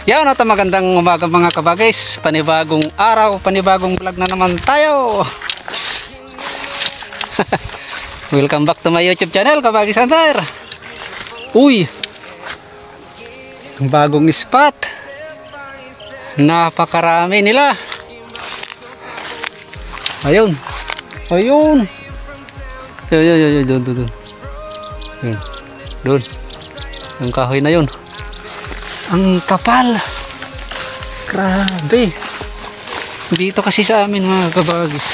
Yan at magandang umaga mga kabagis. Panibagong araw, panibagong vlog na naman tayo. Welcome back to my YouTube channel, Kabagis Hunter. Uy, bagong spot. Napakarami nila. Ayun. Ayun. Doon. Doon. Yung kahoy na yun. Ang kapal. Grabe. Dito kasi sa amin mga kabagis,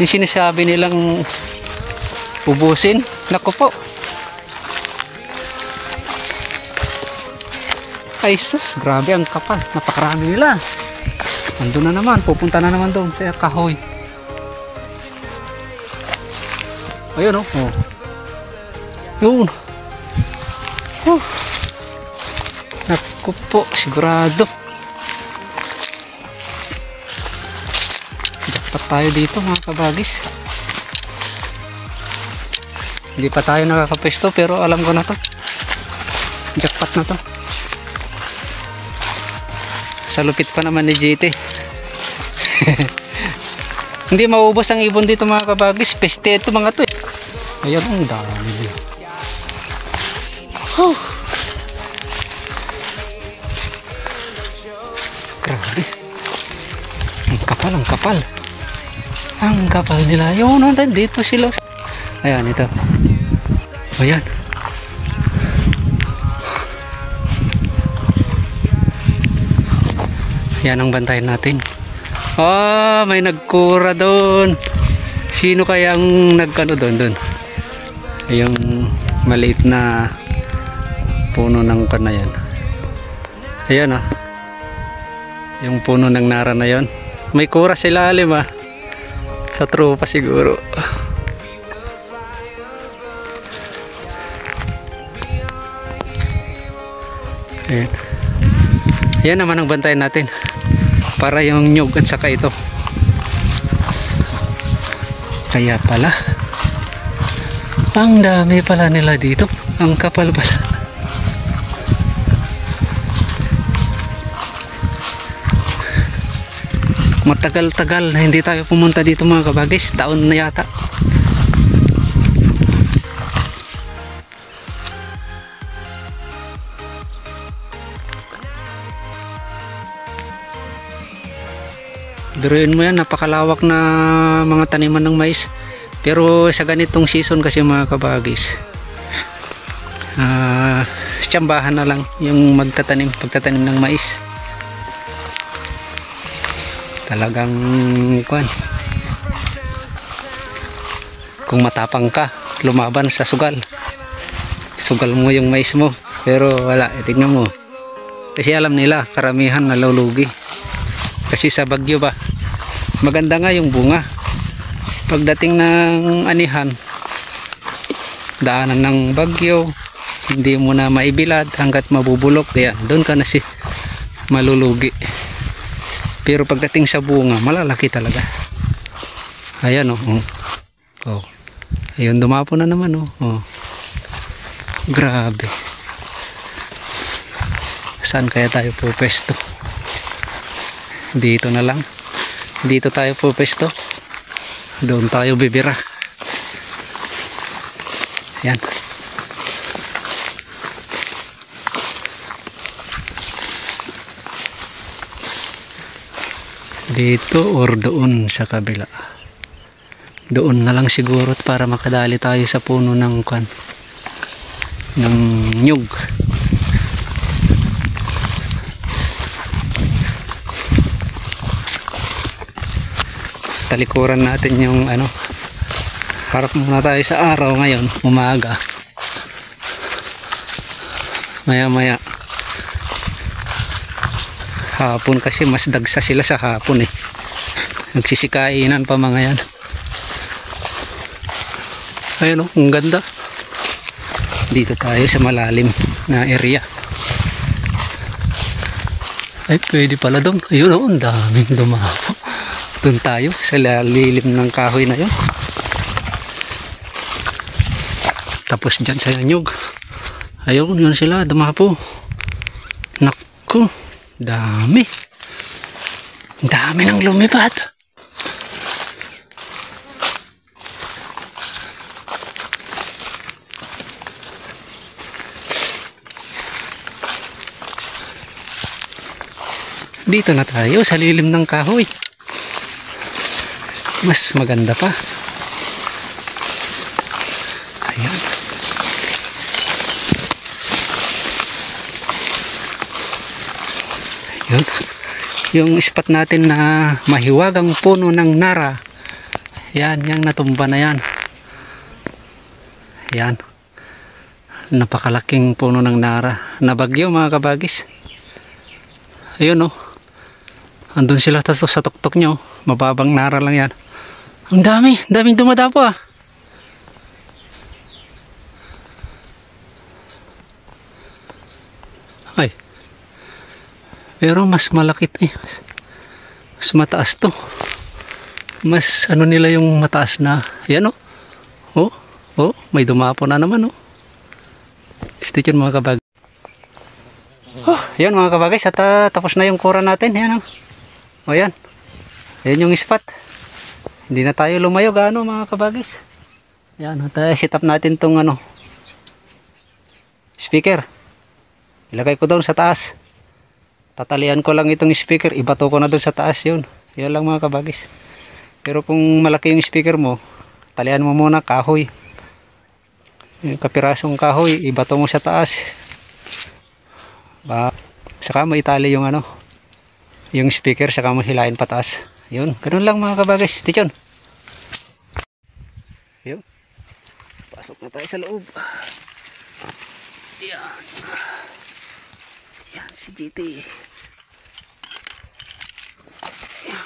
yung sinasabi nilang ubusin, naku po. Ay sus, grabe ang kapal. Napakarami nila. Andun na naman, pupunta na naman doon sa kahoy. Ayun oh. Yun. Naku po, sigurado. Jackpot tayo dito mga kabagis. Hindi pa tayo nakakapesto pero alam ko na to. Jackpot na to. Sa lupit pa naman ni JT. Hindi maubos ang ibon dito mga kabagis. Peste ito mga to eh. Ayan ang dami. Grabe. Ang kapal, ang kapal. Ang kapal nila. Yun, dito sila. Ayan, ito. Ayan. Yan ang bantayan natin. Oh, may nagkura doon. Sino kayang nagkano doon? Yung maliit na puno ng kanayan. Ayan ah. Yung puno ng nara na yon. May kura sa ilalim ah. Sa tropa siguro. Ayan. Yan naman ang bantayan natin. Para yung nyug at saka ito. Kaya pala. Ang dami pala nila dito. Ang kapal pala. Matagal-tagal na hindi tayo pumunta dito mga kabagis. Taon na yata. Biruin mo yan, napakalawak na mga taniman ng mais. Pero sa ganitong season kasi mga kabagis, tsambahan na lang yung pagtatanim ng mais. Talagang kung matapang ka, lumaban sa sugal mo yung mais mo. Pero wala, tignan mo, kasi alam nila karamihan nalulugi kasi sa bagyo ba. Maganda nga yung bunga, pagdating ng anihan, daanan ng bagyo, hindi mo na maibilad hanggat mabubulok. Yan, doon ka na malulugi. Pero pagdating sa bunga, malalaki talaga. Ayan oh. Oh. Ayun, dumapo na naman oh. Oh. Grabe. Saan kaya tayo pupesto? Dito na lang. Dito tayo pupesto. Doon tayo bibira. Ayan. Dito or doon sa kabila. Doon na lang siguro para makadali tayo sa puno ng nyug. Talikuran natin yung harap muna tayo sa araw ngayon, umaga. Maya hapon kasi mas dagsa sila sa hapon eh. Nagsisikainan pa mga yan. Ayun oh, ang ganda. Dito tayo sa malalim na area. Ay pwede pala doon. Ayun oh, ang daming dumapo. Doon tayo sa lilim ng kahoy na yun. Tapos dyan sa nyug. Ayun, yun sila, dumapo. Kung dami. Ang dami ng lumipad. Dito na tayo sa lilim ng kahoy. Mas maganda pa. Ayan. Ayan. Yung spot natin na mahiwagang puno ng nara. Yan, yung natumba na yan. Yan. Napakalaking puno ng nara. Nabagyo mga kabagis. Ayun, oh. Andun sila sa tuktok nyo. Mababang nara lang yan. Ang daming dumadapo ah. Ay. Pero mas malakit eh. Mas mataas to. Mas ano nila yung mataas na. Yan oh. Oh, may dumapo na naman oh. Stay tuned mga kabag. Oh, yan mga kabagay. Tapos na yung kura natin. Yan oh. O yan. Ayan yung spot. Hindi na tayo lumayo gaano mga kabagis. Yan. Set up natin tong ano. Speaker. Ilagay ko doon sa taas. Tatalian ko lang itong speaker. Ibato ko na doon sa taas yun. Yan lang mga kabagis. Pero kung malaki yung speaker mo, talian mo muna kahoy. Yung kapirasong kahoy. Ibato mo sa taas. Saka mo itali yung ano. Yung speaker saka mo hilain pataas. Yun, ganoon lang mga kabagis. Tiyon. Yun. Pasok na tayo sa loob. Yan. Yan si GT. Yan.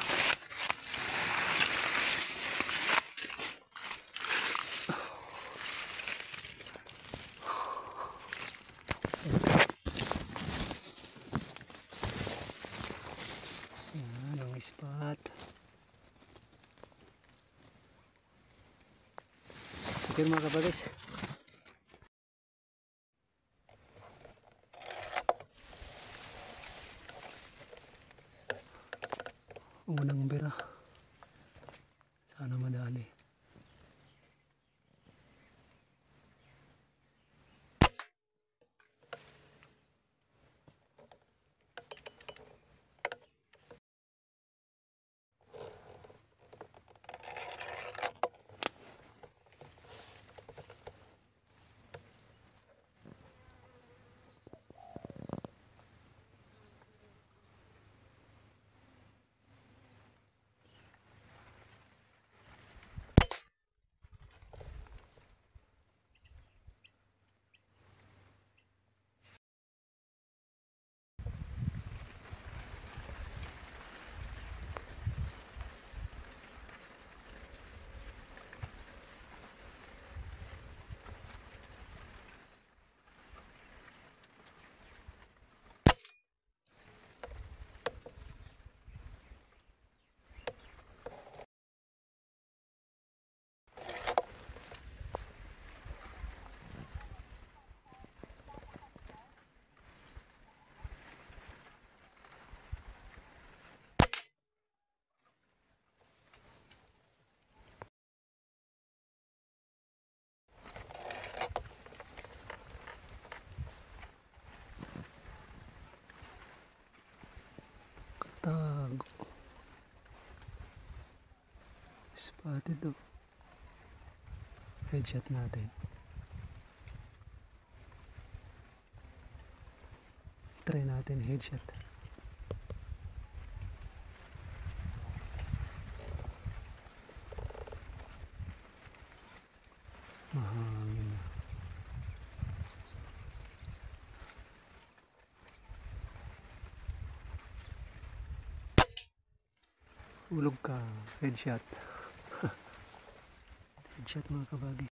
Spot. Okay mga kabagis. Unang bira. Sana madali. Tago. Spotted oh. Headshot natin. Try natin headshot. Mahangin na. Ulog ka. Headshot. Headshot mga kabagi.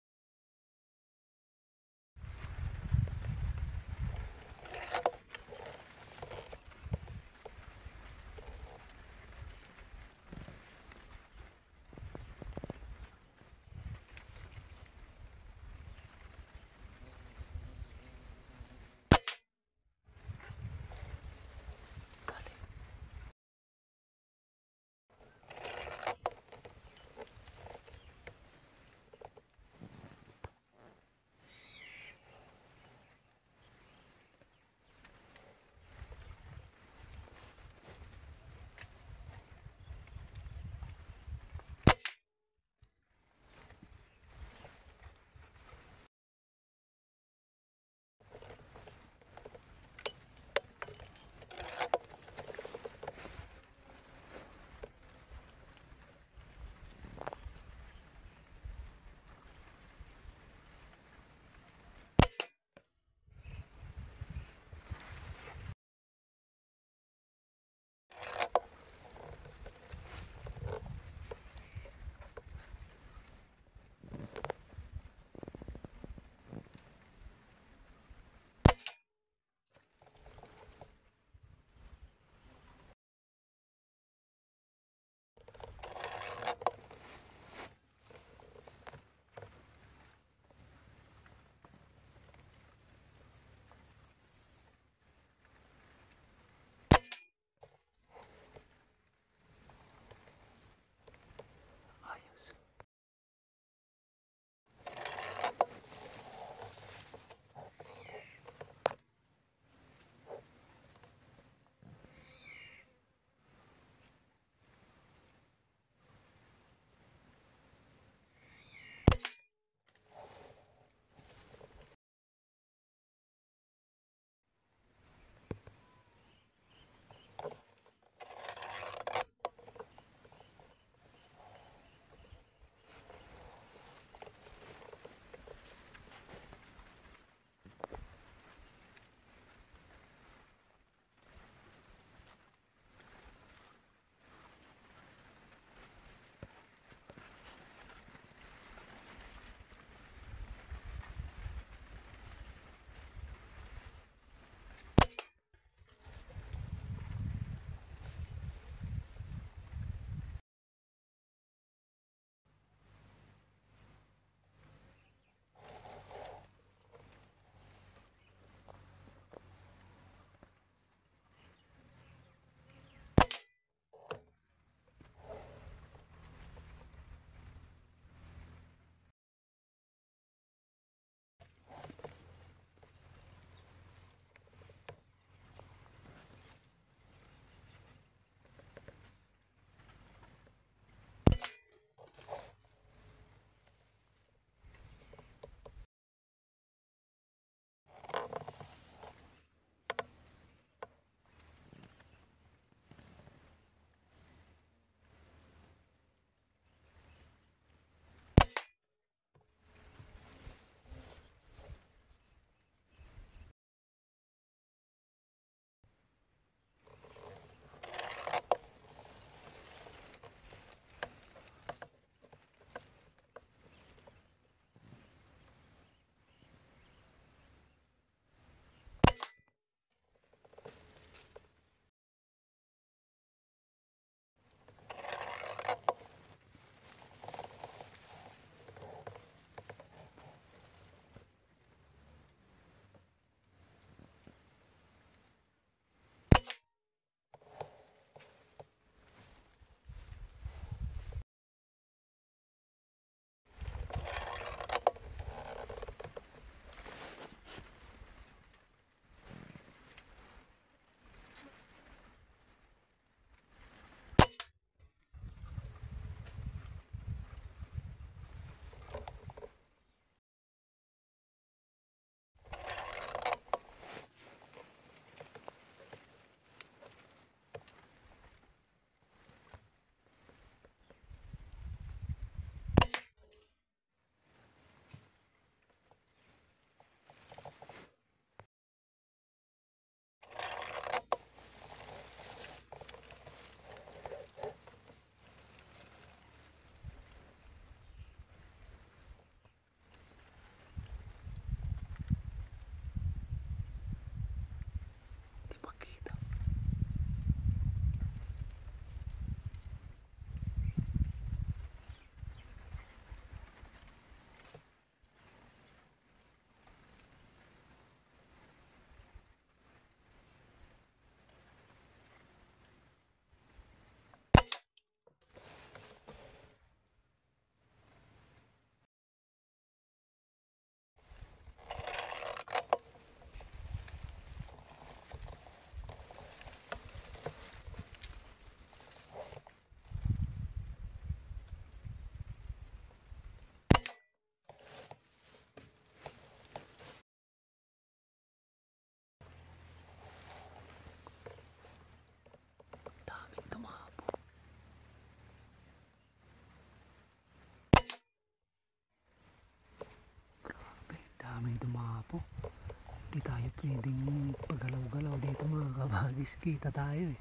Di tayo pwedeng paggalaw-galaw dito mga kabagis. Kita tayo eh.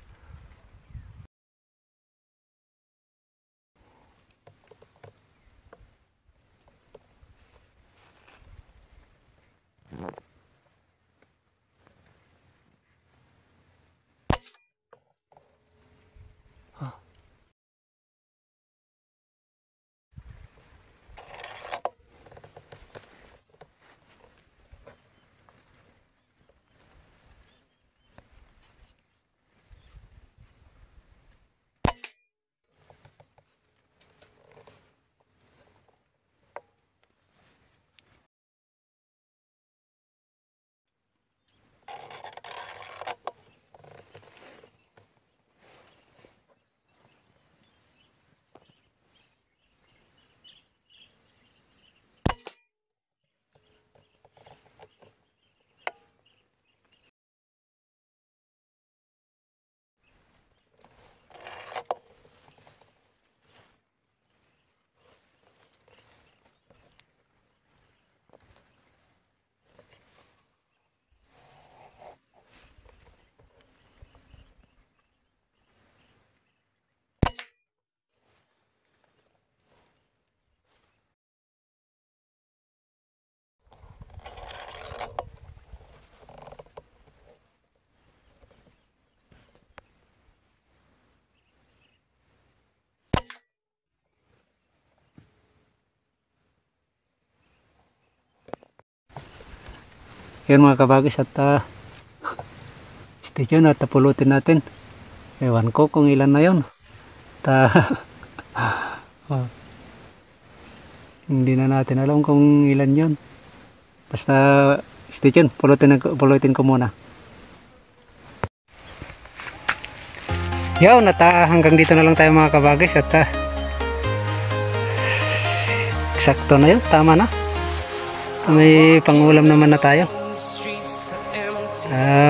Yun mga kabagis, at stay tuned at pulutin natin. Ewan ko kung ilan na yun. Hindi na natin alam kung ilan yun. Basta stay tuned, pulutin ko muna. Yun, at hanggang dito na lang tayo mga kabagis, at eksakto na yun, tama na. May pangulam naman na tayo.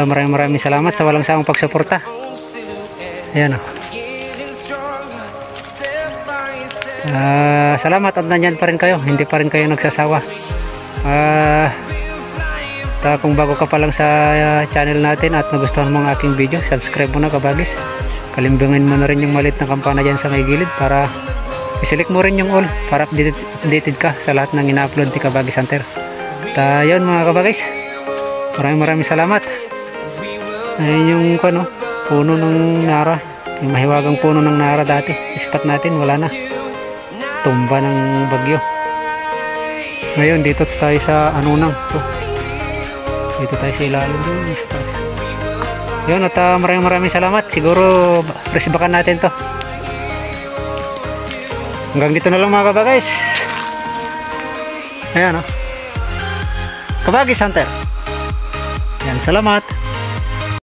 Maraming salamat sa walang sawang pagsuporta. Ayan o. Salamat at nandyan pa rin kayo. Hindi pa rin kayo nagsasawa. Kung bago ka pa lang sa channel natin at nagustuhan mo ang aking video, subscribe mo na kabagis. Kalimbangin mo na rin yung maliit na kampana dyan sa may gilid para i-select mo rin yung all para updated ka sa lahat ng ina-upload ni Kabagis Hunter. At yun mga kabagis, maraming salamat. Ayun yung puno ng nara, yung mahiwagang puno ng nara dati. Ispat natin, wala na, tumba ng bagyo. Ngayon dito tayo sa Anunang to. Dito tayo sa ilalim doon. Yun, at maraming salamat. Siguro presbakan natin to. Hanggang dito na lang mga kabagis. Ayan o, Kabagis Hunter. Yan, salamat.